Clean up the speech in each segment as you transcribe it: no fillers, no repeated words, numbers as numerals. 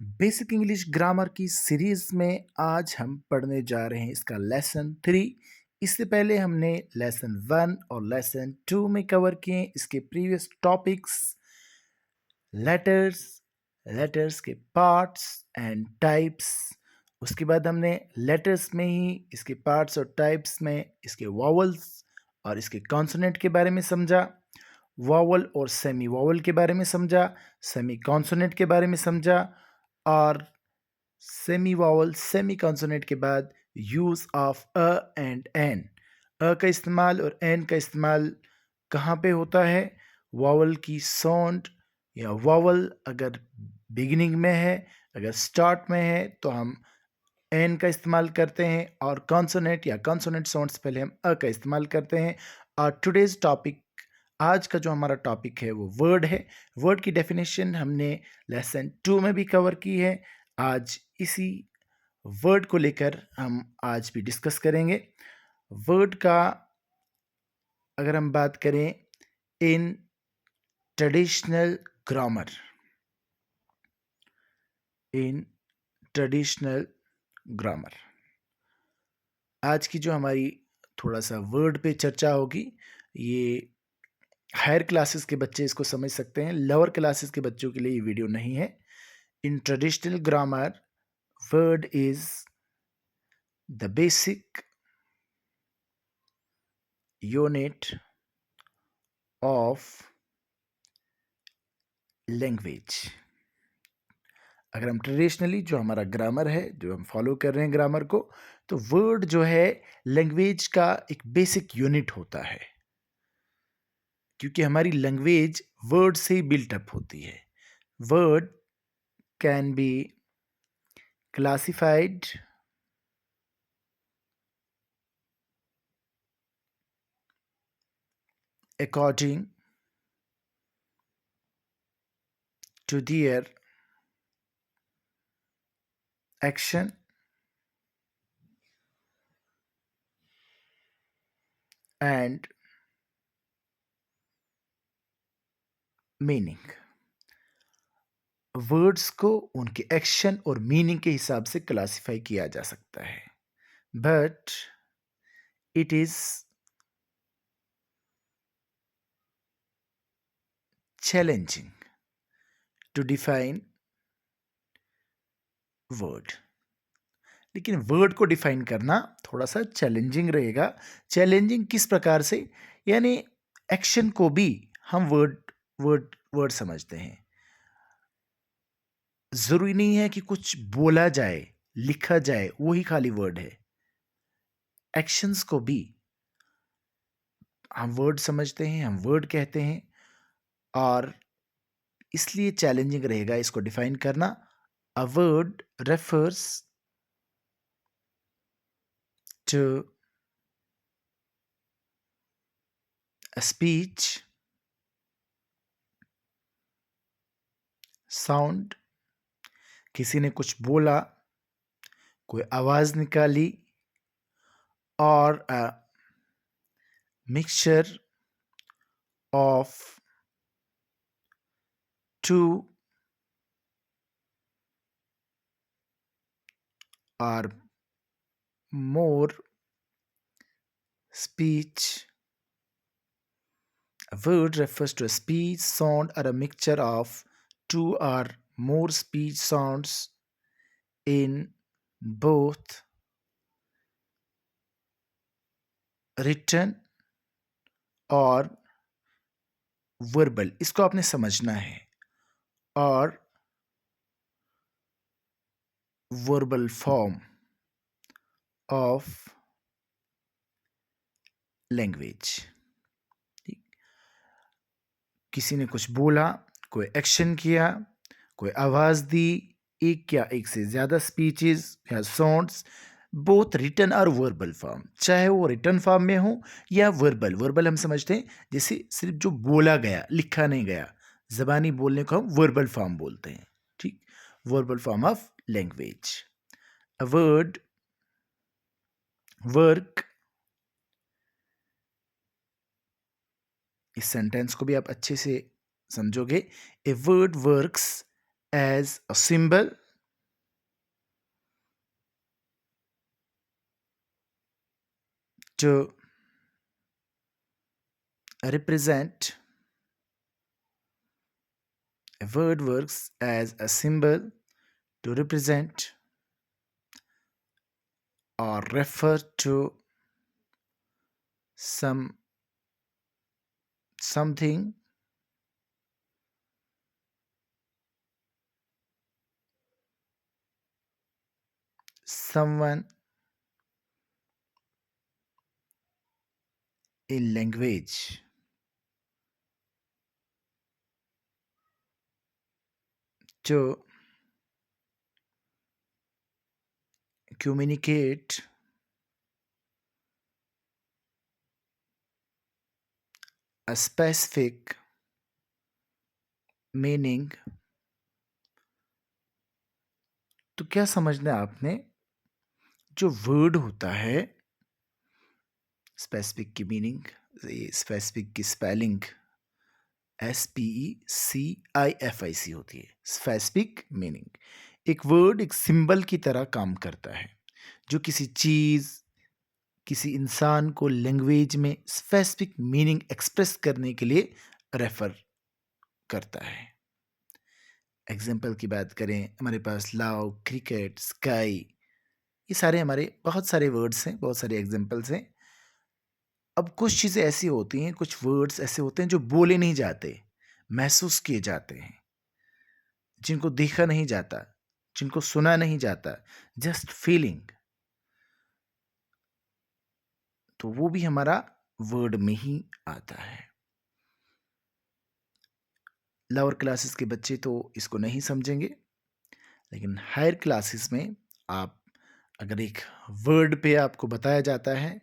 Basic English grammar की series में आज हम पढ़ने जा रहे हैं इसका लेसन 3। इससे पहले हमने लेसन 1 और लेसन 2 में कवर किए इसके प्रीवियस टॉपिक्स। लेटर्स, लेटर्स के पार्ट्स एंड टाइप्स। उसके बाद हमने लेटर्स में ही इसके पार्ट्स और टाइप्स में इसके वॉवल्स और इसके कॉन्सोनेंट के बारे में समझा। वॉवल और सेमी वॉवल के बारे में समझा, सेमी कॉन्सोनेंट के बारे में समझा, और सेमी वॉवल सेमी कॉन्सोनेंट के बाद use of a and an. A का इस्तेमाल और एन का इस्तेमाल कहाँ पे होता है। वॉवल की साउंड या वॉवल अगर बिगिनिंग में है, अगर स्टार्ट में है तो हम एन का इस्तेमाल करते हैं, और कॉन्सोनेंट या कॉन्सोनेंट साउंड से पहले हम अ का इस्तेमाल करते हैं। और टुडेज टॉपिक, आज का जो हमारा टॉपिक है वो वर्ड है। वर्ड की डेफिनेशन हमने लेसन 2 में भी कवर की है। आज इसी वर्ड को लेकर हम आज भी डिस्कस करेंगे। वर्ड का अगर हम बात करें in traditional grammar, in traditional grammar, आज की जो हमारी थोड़ा सा वर्ड पे चर्चा होगी, ये हायर क्लासेस के बच्चे इसको समझ सकते हैं, लोअर क्लासेस के बच्चों के लिए ये वीडियो नहीं है। In traditional grammar, word is the basic unit of language। अगर हम ट्रेडिशनली जो हमारा ग्रामर है, जो हम फॉलो कर रहे हैं ग्रामर को, तो वर्ड जो है लैंग्वेज का एक बेसिक यूनिट होता है, क्योंकि हमारी लैंग्वेज वर्ड से ही बिल्ट अप होती है। Word can be classified according to their action and meaning. Words को उनके एक्शन और मीनिंग के हिसाब से क्लासिफाई किया जा सकता है, but it is challenging to define word. लेकिन वर्ड को डिफाइन करना थोड़ा सा चैलेंजिंग रहेगा। चैलेंजिंग किस प्रकार से, यानी एक्शन को भी हम वर्ड वर्ड वर्ड समझते हैं। जरूरी नहीं है कि कुछ बोला जाए, लिखा जाए, वही खाली वर्ड है। एक्शंस को भी हम वर्ड समझते हैं, हम वर्ड कहते हैं, और इसलिए चैलेंजिंग रहेगा इसको डिफाइन करना। A word refers to a speech, sound, किसी ने कुछ बोला, कोई आवाज निकाली, और a mixture of two or more speech. A word refers to a speech, sound, or a mixture of two or more speech sounds in both written और verbal। इसको आपने समझना है। और verbal form of language। किसी ने कुछ बोला, कोई एक्शन किया, कोई आवाज दी, एक या एक से ज्यादा स्पीचेस या साउंड्स, बोथ रिटन और वर्बल फॉर्म, चाहे वो रिटन फॉर्म में हो या वर्बल। वर्बल हम समझते हैं जैसे सिर्फ जो बोला गया, लिखा नहीं गया, जबानी बोलने को हम वर्बल फॉर्म बोलते हैं। ठीक, verbal form of language. A word work, इस सेंटेंस को भी आप अच्छे से समझोगे। A word works as a symbol to represent. A word works as a symbol to represent or refer to something, someone in language. To communicate a specific meaning. तो क्या समझना है आपने, जो वर्ड होता है स्पेसिफिक की मीनिंग, स्पेसिफिक की स्पेलिंग SPECIFIC होती है। स्पेसिफिक मीनिंग, एक वर्ड एक सिंबल की तरह काम करता है जो किसी चीज़, किसी इंसान को लैंग्वेज में स्पेसिफिक मीनिंग एक्सप्रेस करने के लिए रेफर करता है। एग्जाम्पल की बात करें, हमारे पास लव, क्रिकेट, स्काई, ये सारे हमारे बहुत सारे वर्ड्स हैं, बहुत सारे एग्जाम्पल्स हैं। अब कुछ चीज़ें ऐसी होती हैं, कुछ वर्ड्स ऐसे होते हैं जो बोले नहीं जाते, महसूस किए जाते हैं, जिनको देखा नहीं जाता, जिनको सुना नहीं जाता, जस्ट फीलिंग, तो वो भी हमारा वर्ड में ही आता है। लोअर क्लासेस के बच्चे तो इसको नहीं समझेंगे, लेकिन हायर क्लासेस में आप अगर एक वर्ड पे आपको बताया जाता है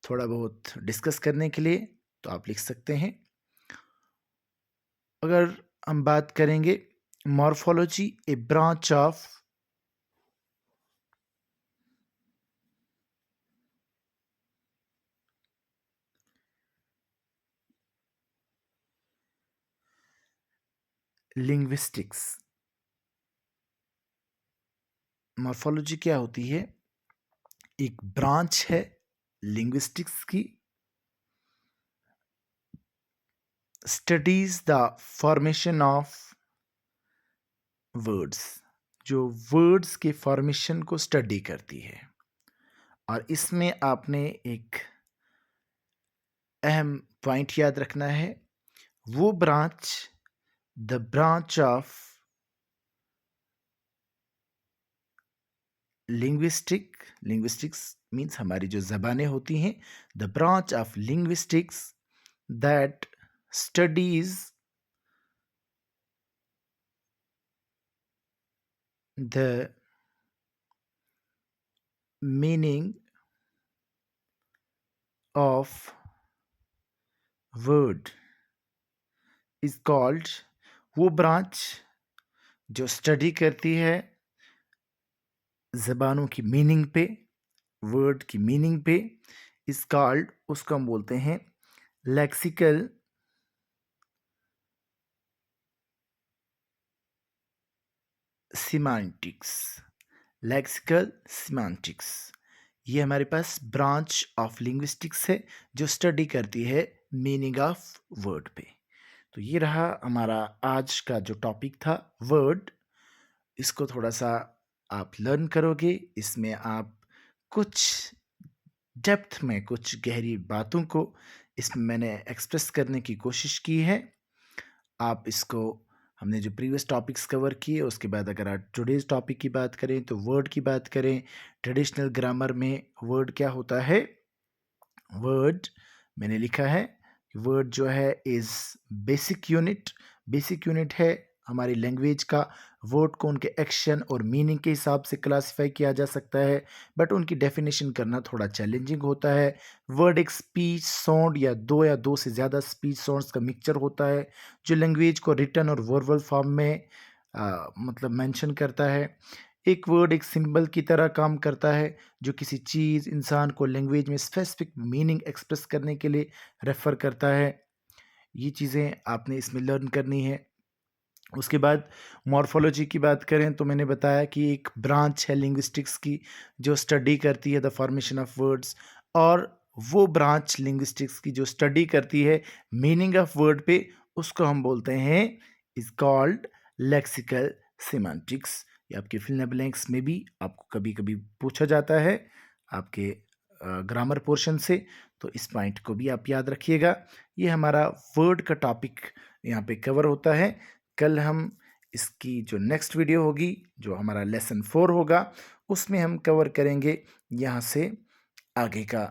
थोड़ा बहुत डिस्कस करने के लिए, तो आप लिख सकते हैं। अगर हम बात करेंगे morphology, A branch of linguistics. Morphology क्या होती है? एक ब्रांच है लिंग्विस्टिक्स की, studies the formation of words, जो वर्ड्स के फॉर्मेशन को स्टडी करती है। और इसमें आपने एक अहम पॉइंट याद रखना है, वो branch, the branch of linguistics means हमारी जो ज़बानें होती हैं, the branch of linguistics that studies the meaning of word is called, वो ब्रांच जो स्टडी करती है ज़बानों की मीनिंग पे, वर्ड की मीनिंग पे, इज कॉल्ड, उसको हम बोलते हैं लेक्सिकल सिमेंटिक्स। लेक्सिकल सिमेंटिक्स, ये हमारे पास ब्रांच ऑफ लिंग्विस्टिक्स है जो स्टडी करती है मीनिंग ऑफ वर्ड पे। तो ये रहा हमारा आज का जो टॉपिक था, वर्ड। इसको थोड़ा सा आप लर्न करोगे, इसमें आप कुछ डेप्थ में, कुछ गहरी बातों को इसमें मैंने एक्सप्रेस करने की कोशिश की है। आप इसको, हमने जो प्रीवियस टॉपिक्स कवर किए उसके बाद अगर आप टुडेज टॉपिक की बात करें तो वर्ड की बात करें, ट्रेडिशनल ग्रामर में वर्ड क्या होता है? वर्ड मैंने लिखा है, वर्ड जो है is basic unit. Basic unit है हमारी लैंग्वेज का। वर्ड को उनके एक्शन और मीनिंग के हिसाब से क्लासिफाई किया जा सकता है, बट उनकी डेफिनेशन करना थोड़ा चैलेंजिंग होता है। वर्ड एक स्पीच साउंड या दो से ज़्यादा स्पीच साउंड्स का मिक्सचर होता है जो लैंग्वेज को रिटन और वर्बल फॉर्म में मतलब मेंशन करता है। एक वर्ड एक सिंबल की तरह काम करता है जो किसी चीज़, इंसान को लैंग्वेज में स्पेसिफिक मीनिंग एक्सप्रेस करने के लिए रेफ़र करता है। ये चीज़ें आपने इसमें लर्न करनी है। उसके बाद मॉर्फोलॉजी की बात करें तो मैंने बताया कि एक ब्रांच है लिंग्विस्टिक्स की जो स्टडी करती है द फॉर्मेशन ऑफ वर्ड्स। और वो ब्रांच लिंग्विस्टिक्स की जो स्टडी करती है मीनिंग ऑफ वर्ड पे, उसको हम बोलते हैं इज कॉल्ड लेक्सिकल सिमेंटिक्स। ये आपके फिल इन द ब्लैंक्स में भी आपको कभी कभी पूछा जाता है आपके ग्रामर पोर्शन से, तो इस पॉइंट को भी आप याद रखिएगा। ये हमारा वर्ड का टॉपिक यहाँ पे कवर होता है। कल हम इसकी जो नेक्स्ट वीडियो होगी, जो हमारा लेसन 4 होगा, उसमें हम कवर करेंगे यहाँ से आगे का